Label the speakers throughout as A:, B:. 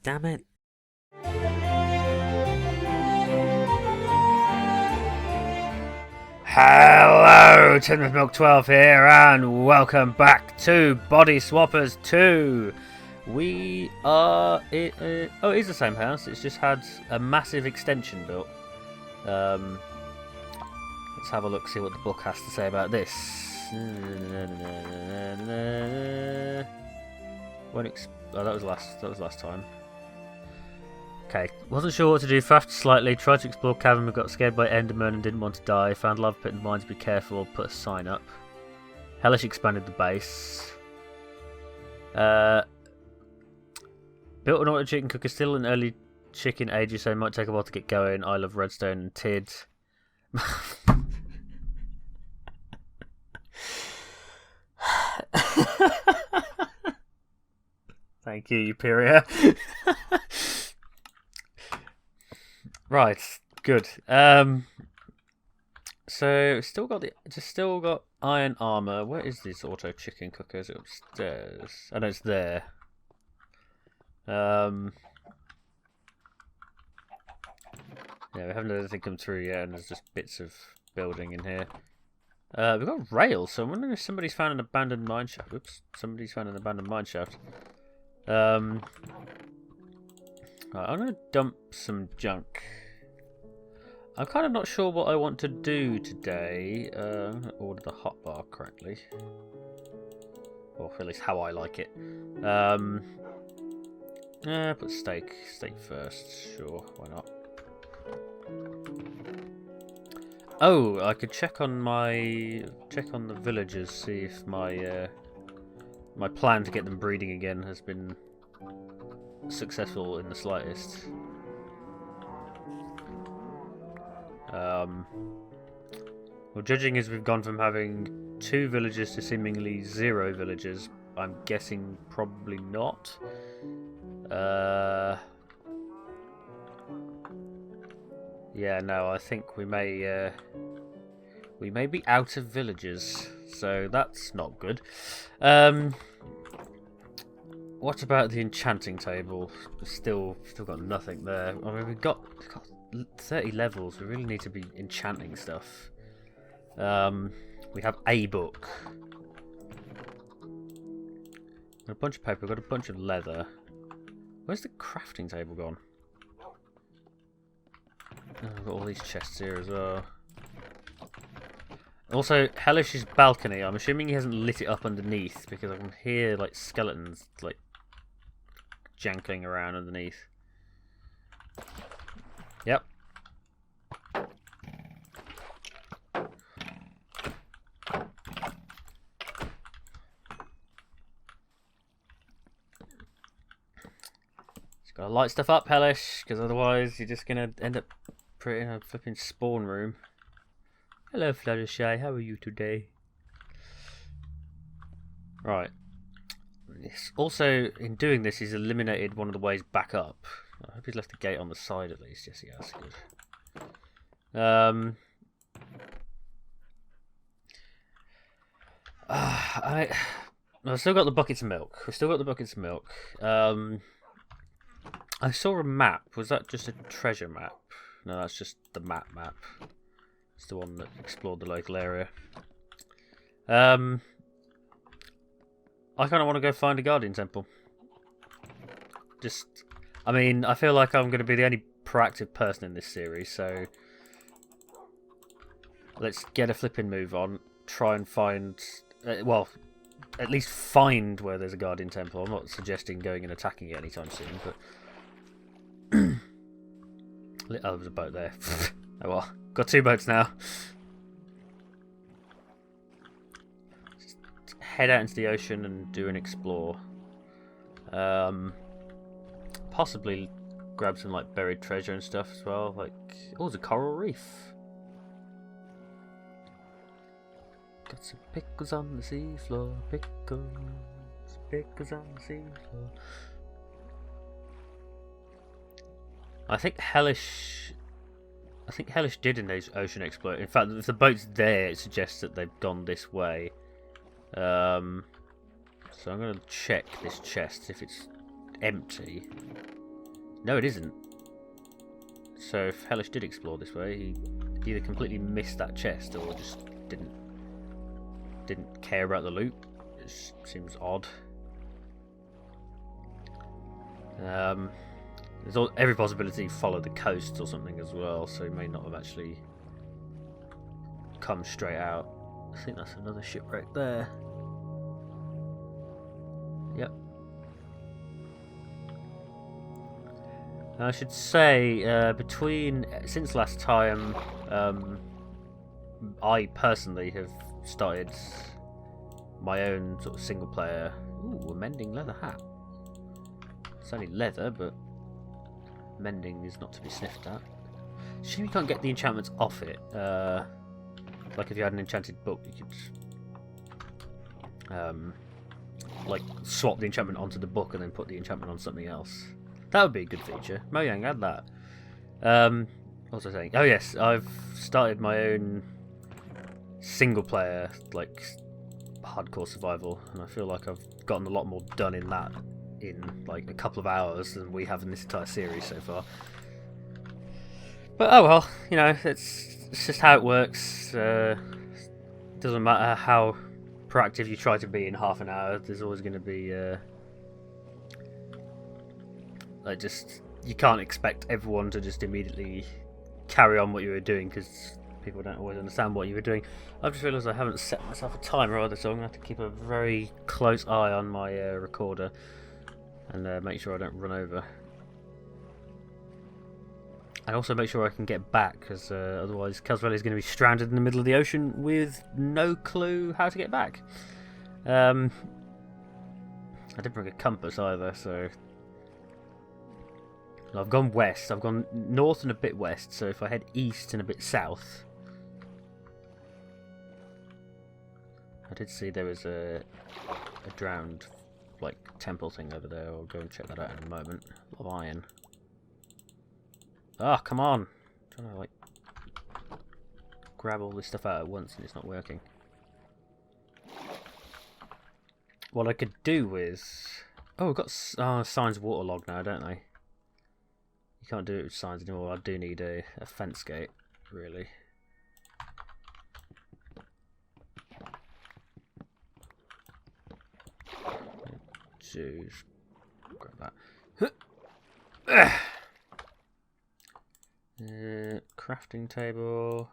A: damn it. Hello, Tidmouth Milk 12 here, and welcome back to Bodyswappers 2. We are... it is the same house, it's just had a massive extension built. Let's have a look, see what the book has to say about this. Oh, that was last time. Okay, wasn't sure what to do, fasted slightly, tried to explore cavern, but got scared by Enderman and didn't want to die. Found lava pit and mines, be careful, put a sign up. Hellish expanded the base. Built an auto chicken cooker, still an early chicken ages, so it might take a while to get going. I love redstone and tid. Thank you, Uperior. Right, good. So still got iron armor. Where is this auto chicken cooker? Is it upstairs? I know it's there. Yeah, we haven't had anything come through yet, and there's just bits of building in here. We've got rails, so I'm wondering if somebody's found an abandoned mine shaft. Oops, somebody's found an abandoned mine shaft. Right, I'm going to dump some junk. I'm kind of not sure what I want to do today. I'm going to order the hotbar correctly. Or at least how I like it. Put steak first. Sure, why not? Oh, I could check on the villagers, see if my my plan to get them breeding again has been successful in the slightest. Well, judging as we've gone from having 2 villagers to seemingly 0 villagers, I'm guessing probably not. Yeah, no, I think we may be out of villagers, so that's not good. What about the enchanting table? Still got nothing there. I mean, we've got 30 levels. We really need to be enchanting stuff. We have a book. Got a bunch of paper. Got a bunch of leather. Where's the crafting table gone? Oh, I've got all these chests here as well. Also, Hellish's balcony. I'm assuming he hasn't lit it up underneath because I can hear like skeletons like jankling around underneath. Yep. Just gotta light stuff up, Hellish, because otherwise you're just gonna end up putting in a flipping spawn room. Hello, Fluttershy. How are you today? Right. Also, in doing this, he's eliminated one of the ways back up. I hope he's left the gate on the side at least. Yes, he has. Good. I've still got the buckets of milk. We've still got the buckets of milk. I saw a map. Was that just a treasure map? No, that's just the map. It's the one that explored the local area. I kind of want to go find a Guardian Temple. I mean, I feel like I'm going to be the only proactive person in this series, so let's get a flipping move on. Try and find, well, at least find where there's a Guardian Temple. I'm not suggesting going and attacking it anytime soon, but oh, there's a boat there. Oh well, got 2 boats now. Head out into the ocean and do an explore. Possibly grab some like buried treasure and stuff as well. Like, oh, there's a coral reef. Got some pickles on the seafloor. Pickles on the seafloor. I think Hellish did an ocean explorer. In fact, if the boat's there, it suggests that they've gone this way. So I'm going to check this chest if it's empty. No, it isn't. So if Hellish did explore this way, he either completely missed that chest or just didn't care about the loot. It seems odd. There's every possibility he followed the coast or something as well, so he may not have actually come straight out. I think that's another shipwreck there. Yep. I should say, since last time, I personally have started my own sort of single player. Ooh, a mending leather hat. It's only leather, but mending is not to be sniffed at. Shame you can't get the enchantments off it. Like if you had an enchanted book, you could like swap the enchantment onto the book and then put the enchantment on something else. That would be a good feature. Mojang, add that. What was I saying? Oh yes, I've started my own single player, like, hardcore survival, and I feel like I've gotten a lot more done in that in like a couple of hours than we have in this entire series so far. But oh well, you know, it's just how it works. Doesn't matter how proactive you try to be in half an hour, there's always going to be like, just, you can't expect everyone to just immediately carry on what you were doing, because people don't always understand what you were doing. I've just realised I haven't set myself a timer either, so I'm going to have to keep a very close eye on my recorder and make sure I don't run over. And also make sure I can get back, because otherwise Kelsarelli is going to be stranded in the middle of the ocean with no clue how to get back. I didn't bring a compass either, so I've gone west. I've gone north and a bit west, so if I head east and a bit south... I did see there was a drowned, like, temple thing over there. I'll go and check that out in a moment. A lot of iron. Ah, come on! I'm trying to, like, grab all this stuff out at once and it's not working. What I could do is... Oh, we've got signs waterlogged now, don't they? You can't do it with signs anymore. I do need a fence gate, really. Jeez. Grab that. Crafting table.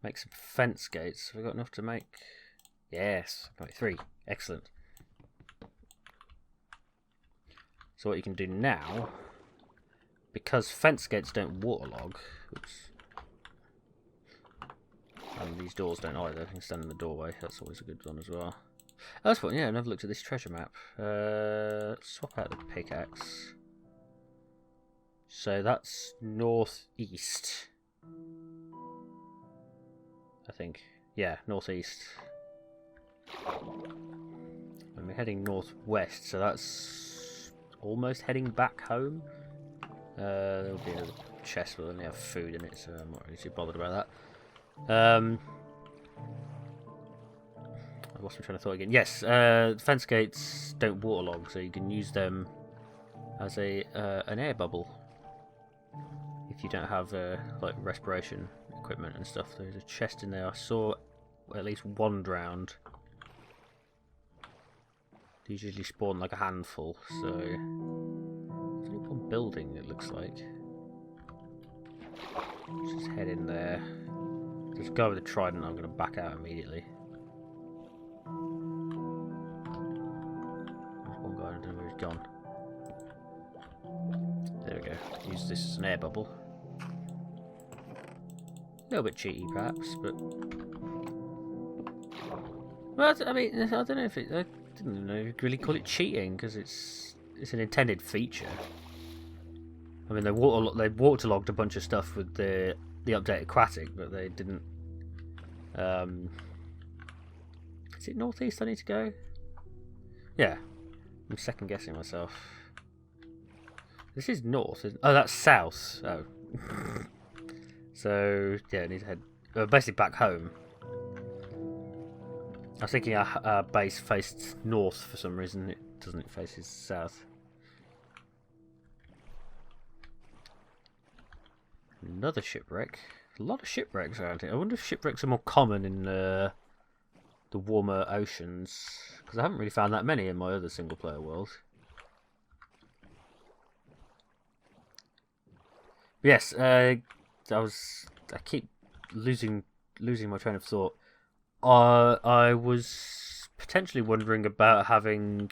A: Make some fence gates. Have we got enough to make? Yes, got 3. Excellent. So what you can do now, because fence gates don't waterlog, oops, and these doors don't either, you can stand in the doorway, that's always a good one as well. Oh, that's fun, yeah, I never looked at this treasure map. Swap out the pickaxe. So that's northeast, I think. Yeah, northeast. And we're heading northwest, so that's almost heading back home. There'll be another chest, but only have food in it, so I'm not really too bothered about that. I lost my train of thought again. Yes, fence gates don't waterlog, so you can use them as an air bubble if you don't have like respiration equipment and stuff. There's a chest in there. I saw at least one drowned. These usually spawn like a handful, so there's only one building, it looks like. Let's just head in there. Just go with the trident. I'm going to back out immediately. There's one guy, I don't know where he's gone. There we go. Use this as an air bubble. A little bit cheaty, perhaps, but... Well, I mean, I don't know if it... I didn't know if you'd really call it cheating, because it's an intended feature. I mean, they waterlogged a bunch of stuff with the update aquatic, but they didn't... Is it northeast I need to go? Yeah. I'm second guessing myself. This is north, isn't... Oh, that's south. Oh. So yeah, I need to head basically back home. I was thinking our base faced north for some reason. It doesn't. It faces south. Another shipwreck. A lot of shipwrecks around here. I wonder if shipwrecks are more common in the warmer oceans, because I haven't really found that many in my other single-player world. But yes, I keep losing my train of thought. I was potentially wondering about having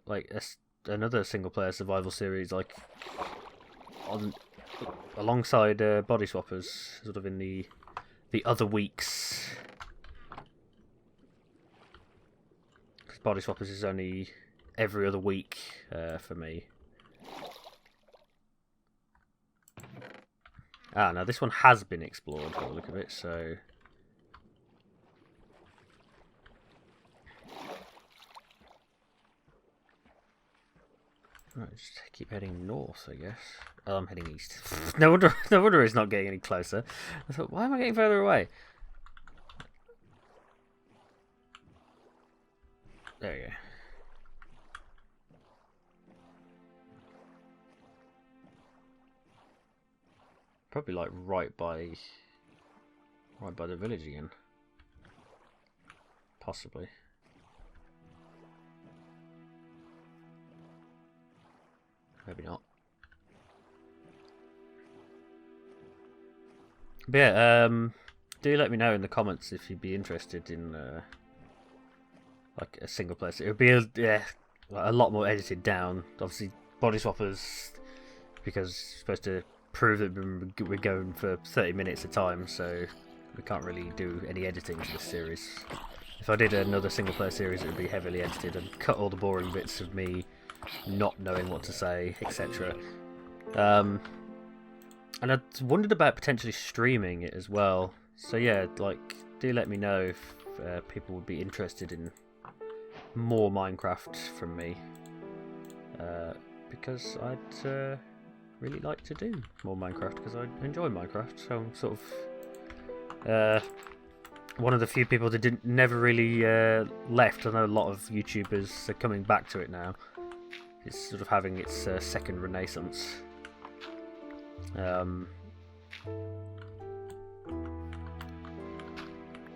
A: like another single-player survival series, like alongside Bodyswappers, sort of in the other weeks. Because Bodyswappers is only every other week for me. Now this one has been explored by the look of it, so... Right, just keep heading north, I guess. Oh, I'm heading east. No wonder it's not getting any closer. I thought, why am I getting further away? There you go. Probably like right by the village again. Possibly. Maybe not. But yeah, do let me know in the comments if you'd be interested in like a single player. It would be a lot more edited down. Obviously, Bodyswappers, because it's supposed to prove that we're going for 30 minutes a time, so we can't really do any editing to this series. If I did another single player series, it would be heavily edited and cut all the boring bits of me not knowing what to say, etc. And I wondered about potentially streaming it as well. So yeah, like, do let me know if people would be interested in more Minecraft from me, because I'd really like to do more Minecraft, because I enjoy Minecraft. So I'm sort of one of the few people that never really left. I know a lot of YouTubers are coming back to it now. It's sort of having its second renaissance.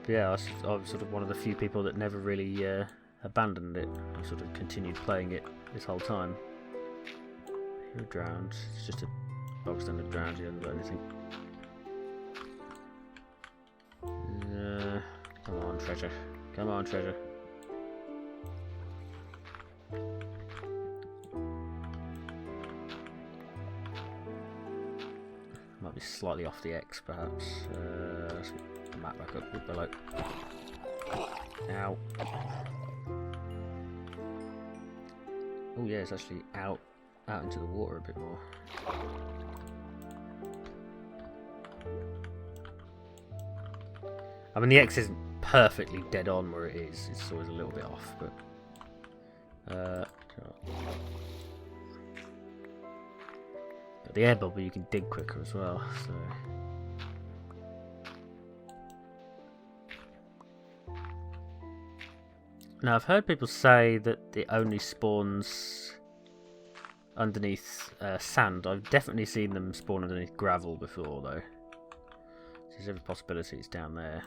A: Yeah, I was sort of one of the few people that never really abandoned it. I sort of continued playing it this whole time. You're drowned. It's just a bog standard drowned. You haven't got anything. Come on, treasure. Come on, treasure. Might be slightly off the X, perhaps. Let's get the map back up below. Ow. Oh yeah, it's actually out into the water a bit more. I mean, the X isn't perfectly dead on where it is. It's always a little bit off, but the air bubble you can dig quicker as well, so now I've heard people say that it only spawns underneath sand. I've definitely seen them spawn underneath gravel before, though. So there's every possibility it's down there.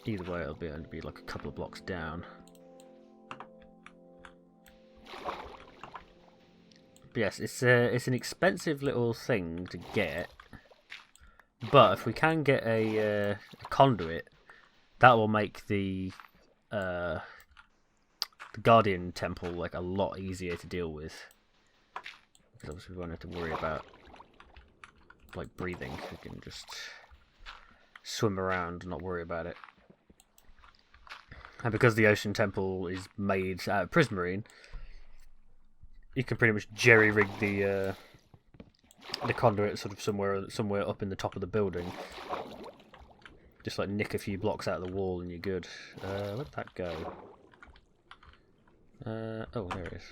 A: Either way, it'll only be like a couple of blocks down. But yes, it's an expensive little thing to get, but if we can get a conduit, that will make the Guardian Temple like a lot easier to deal with, because obviously we won't have to worry about like breathing. We can just swim around and not worry about it. And because the Ocean Temple is made out of prismarine, you can pretty much jerry-rig the conduit sort of somewhere up in the top of the building. Just like nick a few blocks out of the wall and you're good. Where'd that go? Oh, there it is.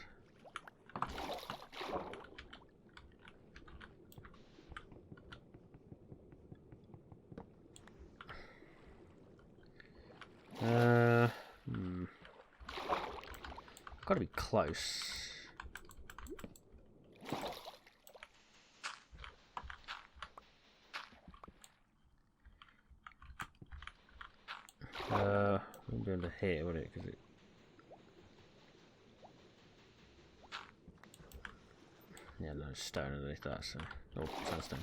A: got to be close. Wouldn't be under here, would it? 'Cause it... Yeah, no stone underneath that, so... Oh, sandstone.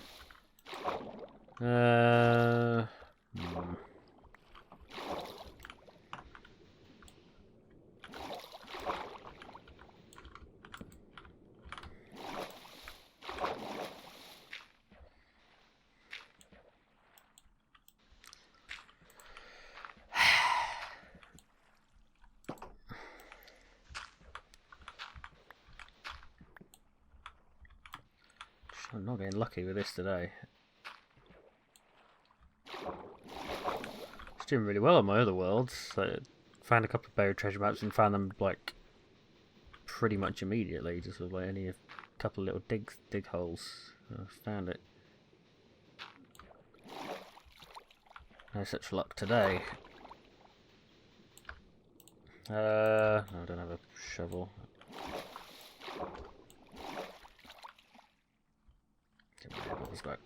A: I'm not getting lucky with this today. It's doing really well on my other worlds. I found a couple of buried treasure maps and found them like pretty much immediately, just with like only a couple of little dig holes. I found it. No such luck today. I don't have a shovel. What was that?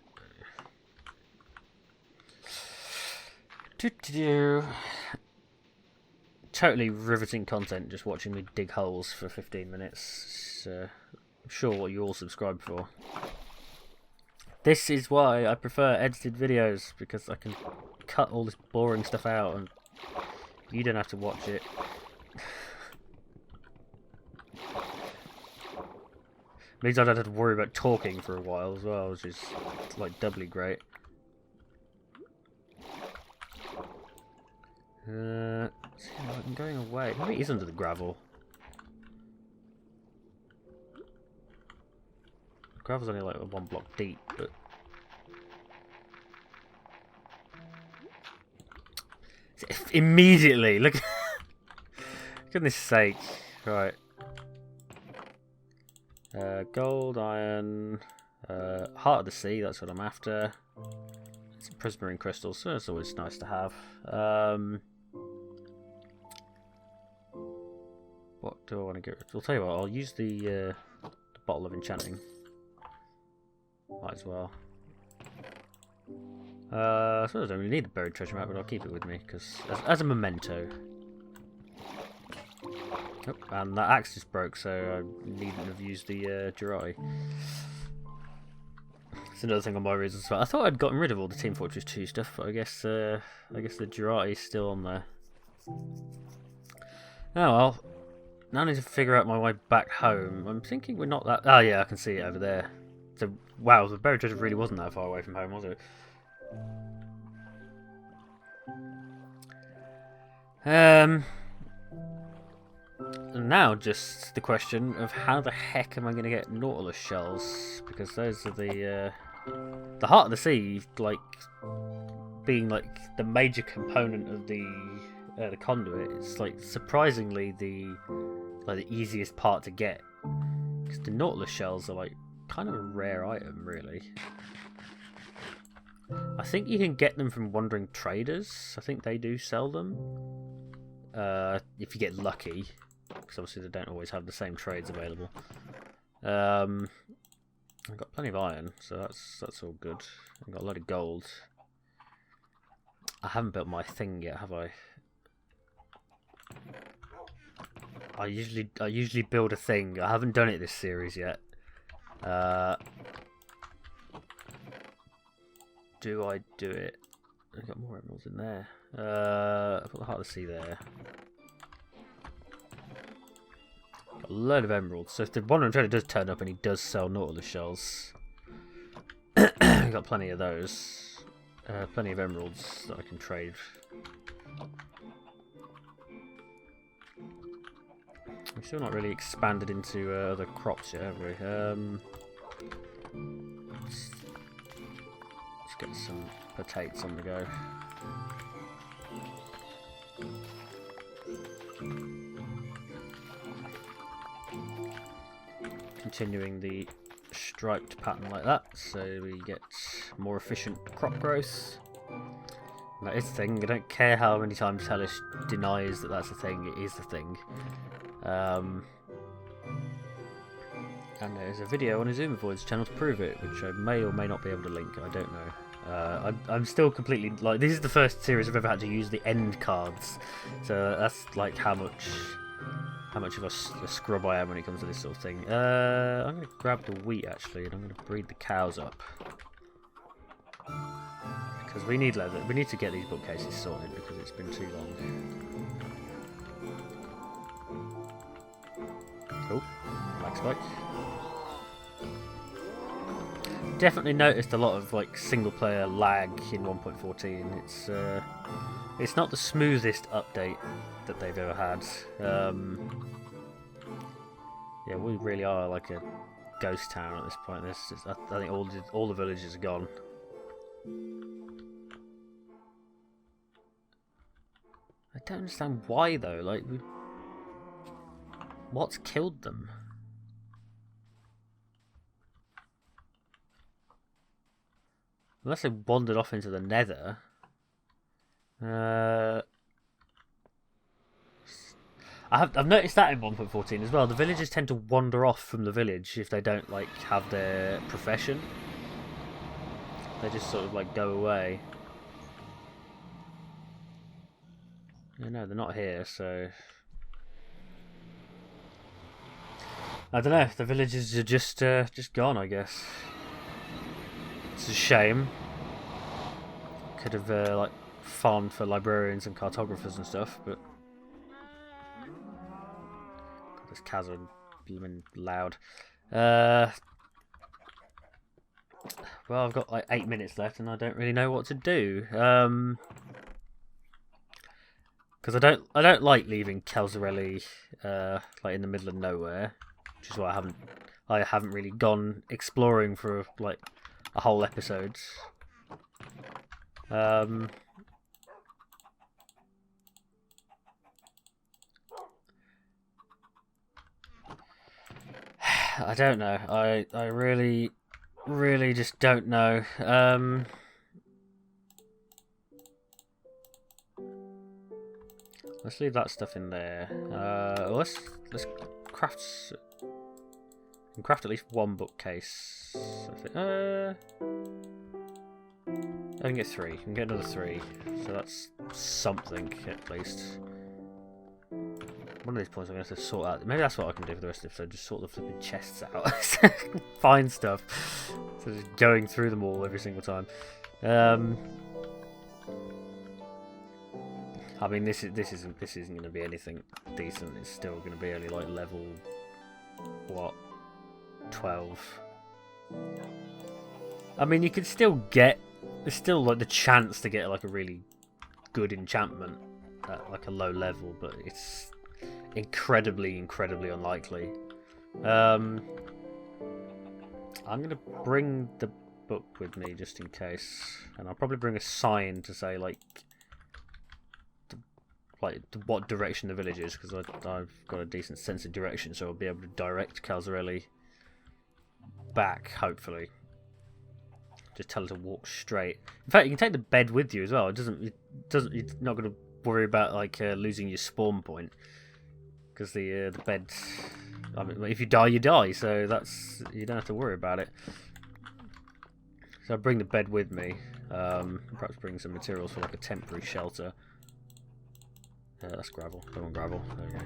A: Totally riveting content, just watching me dig holes for 15 minutes. I'm sure what you all subscribe for. This is why I prefer edited videos, because I can cut all this boring stuff out and you don't have to watch it. Means I don't have to worry about talking for a while as well, which is like doubly great. I'm going away. Maybe it is under the gravel. Gravel's only like 1 block deep, but immediately look. Goodness sake! Right. Gold, iron, heart of the sea, that's what I'm after. Some prismarine crystals, so it's always nice to have. What do I want to get rid of? I'll tell you what, I'll use the bottle of enchanting. Might as well. I suppose I don't really need the buried treasure map, but I'll keep it with me, because as a memento. Oh, and that axe just broke, so I needn't have used the Jirai. It's another thing on my reasons. I thought I'd gotten rid of all the Team Fortress 2 stuff, but I guess the Jirai is still on there. Oh well. Now I need to figure out my way back home. I'm thinking we're not that... Oh yeah, I can see it over there. So, wow, the buried treasure really wasn't that far away from home, was it? And now just the question of how the heck am I going to get Nautilus shells, because those are the heart of the sea, like being like the major component of the conduit. It's like surprisingly the easiest part to get, because the Nautilus shells are like kind of a rare item, really. I think you can get them from wandering traders. I think they do sell them if you get lucky. Because obviously they don't always have the same trades available. I've got plenty of iron, so that's all good. I've got a lot of gold. I haven't built my thing yet, have I? I usually build a thing. I haven't done it this series yet. Do I do it? I've got more emeralds in there. I've got the heart of the sea there. Got a load of emeralds. So if the wandering trader does turn up and he does sell Nautilus shells, I've got plenty of those. Plenty of emeralds that I can trade. We've still not really expanded into other crops yet, have we? Let's get some potatoes on the go. Continuing the striped pattern like that, so we get more efficient crop growth. And that is the thing. I don't care how many times Hellish denies that that's a thing. It is the thing. And there's a video on his Void's channel to prove it, which I may or may not be able to link, I don't know. I'm still completely, like, this is the first series I've ever had to use the end cards, so that's like how much of a scrub I am when it comes to this sort of thing. I'm going to grab the wheat actually, and I'm going to breed the cows up. Because we need leather, we need to get these bookcases sorted because it's been too long. Cool, lag spike. Definitely noticed a lot of like single player lag in 1.14. It's not the smoothest update that they've ever had. Yeah, we really are like a ghost town at this point. I think all the villages are gone. I don't understand why though. Like, what's killed them? Unless they wandered off into the nether. I've noticed that in 1.14 as well. The villagers tend to wander off from the village if they don't like have their profession. They just sort of like go away. Yeah, no, they're not here, so I don't know. The villagers are just gone, I guess. It's a shame. Could have like farmed for librarians and cartographers and stuff, but God, this cows are blooming loud. Well, I've got like 8 minutes left, and I don't really know what to do. Because I don't like leaving Kelsarelli like in the middle of nowhere, which is why I haven't really gone exploring for like a whole episode. I don't know. I really just don't know. Let's leave that stuff in there. Let's craft. We can craft at least one bookcase. I think, I can get 3. I can get another 3. So that's something at least. One of these points I'm going to have to sort out. Maybe that's what I can do for the rest of the episode. Just sort the flipping chests out. Find stuff. So just going through them all every single time. I mean, this isn't going to be anything decent. It's still going to be only like level what, 12. I mean, you can still get. There's still like the chance to get like a really good enchantment at like a low level, but it's incredibly unlikely. I'm gonna bring the book with me just in case, and I'll probably bring a sign to say like what direction the village is, because I've got a decent sense of direction, so I'll be able to direct Kelsarelli back, hopefully. Just tell her to walk straight. In fact, you can take the bed with you as well. It doesn't. You're not going to worry about like losing your spawn point, because the bed. I mean, if you die, you die. So that's, you don't have to worry about it. So I'll bring the bed with me. Perhaps bring some materials for like a temporary shelter. That's gravel. Don't want gravel. There we go.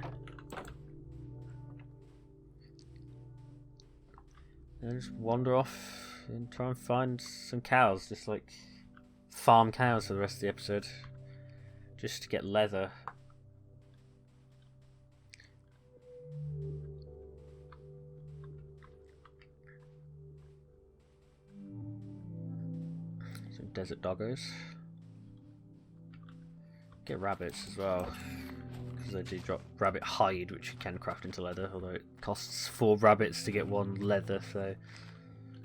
A: And just wander off and try and find some cows. Just like farm cows for the rest of the episode. Just to get leather. Some desert doggos. Get rabbits as well, because they do drop rabbit hide, which you can craft into leather, although it costs 4 rabbits to get 1 leather, so,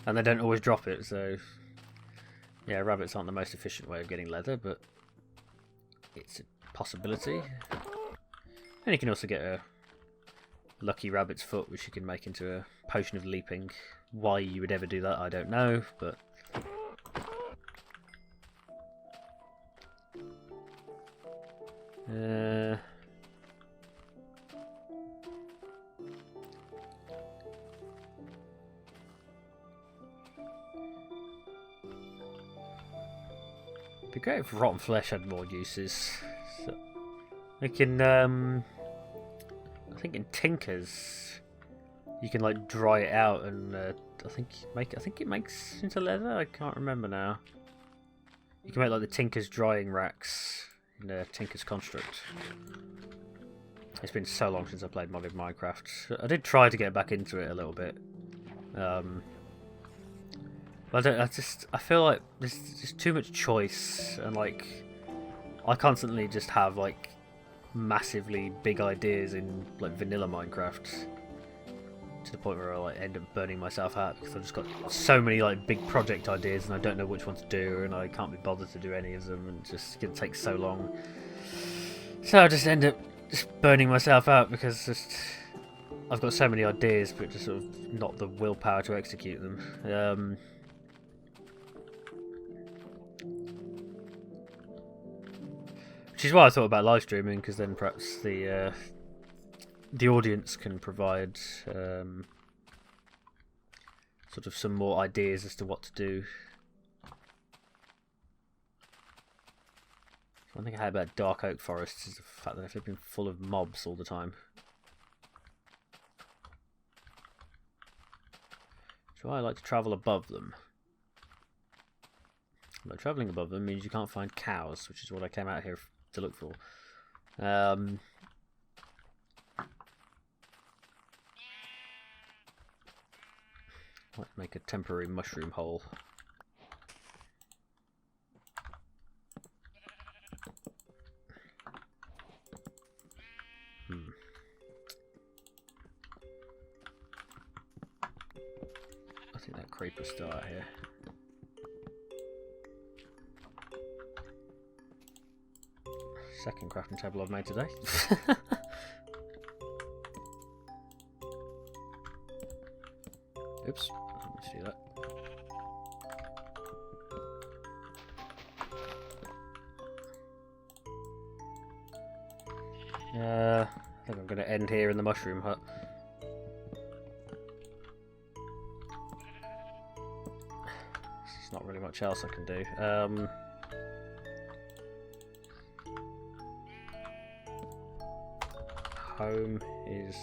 A: and they don't always drop it, so yeah, rabbits aren't the most efficient way of getting leather, but it's a possibility. And you can also get a lucky rabbit's foot, which you can make into a potion of leaping. Why you would ever do that, I don't know, but It'd be great if rotten flesh had more uses. So, like in, I think in Tinkers, you can like dry it out and I think it makes into leather. I can't remember now. You can make like the Tinker's drying racks in Tinker's Construct. It's been so long since I played modded Minecraft. I did try to get back into it a little bit. But I feel like there's just too much choice, and like I constantly just have like massively big ideas in like vanilla Minecraft. To the point where I like end up burning myself out because I've just got so many like big project ideas and I don't know which one to do and I can't be bothered to do any of them and it's gonna take so long. So I just end up just burning myself out because I've got so many ideas but just sort of not the willpower to execute them. Which is why I thought about live streaming, because then perhaps the audience can provide sort of some more ideas as to what to do. One thing I had about dark oak forests is the fact that they've been full of mobs all the time. So I like to travel above them. But travelling above them means you can't find cows, which is what I came out here to look for. Might make a temporary mushroom hole. I think that creeper's still out here. Second crafting table I've made today. Oops, let me see that. I think I'm going to end here in the mushroom hut. There's not really much else I can do. Home is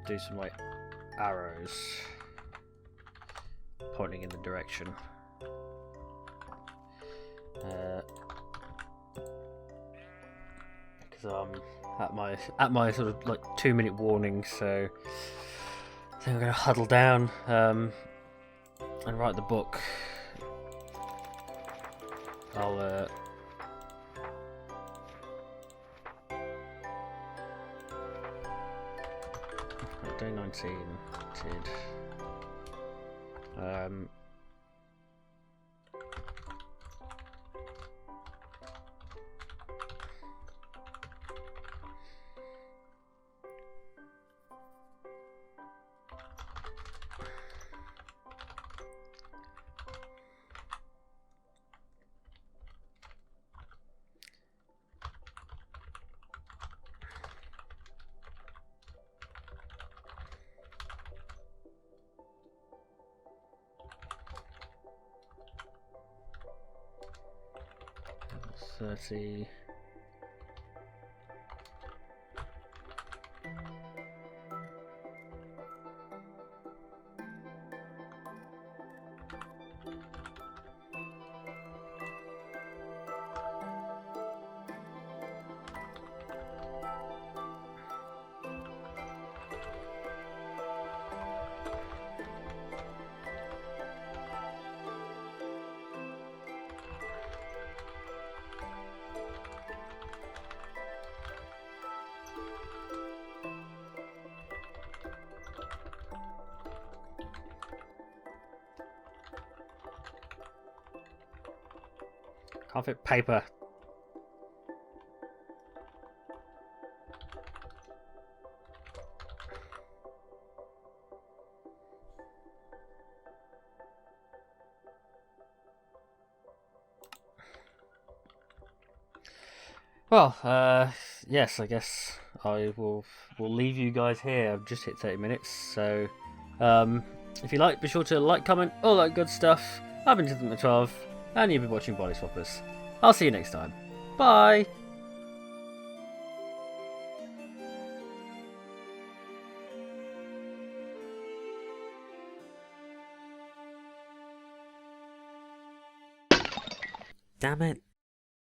A: do some like arrows pointing in the direction. Because I'm at my sort of like 2-minute warning, so I think I'm gonna huddle down and write the book. I'll day 19 Tid. Let's see. Can't fit paper. Well, yes, I guess I will leave you guys here. I've just hit 30 minutes, so if you like, be sure to like, comment, all that good stuff. I've been Tidmouth, and you've been watching Bodyswappers. I'll see you next time. Bye! Damn it.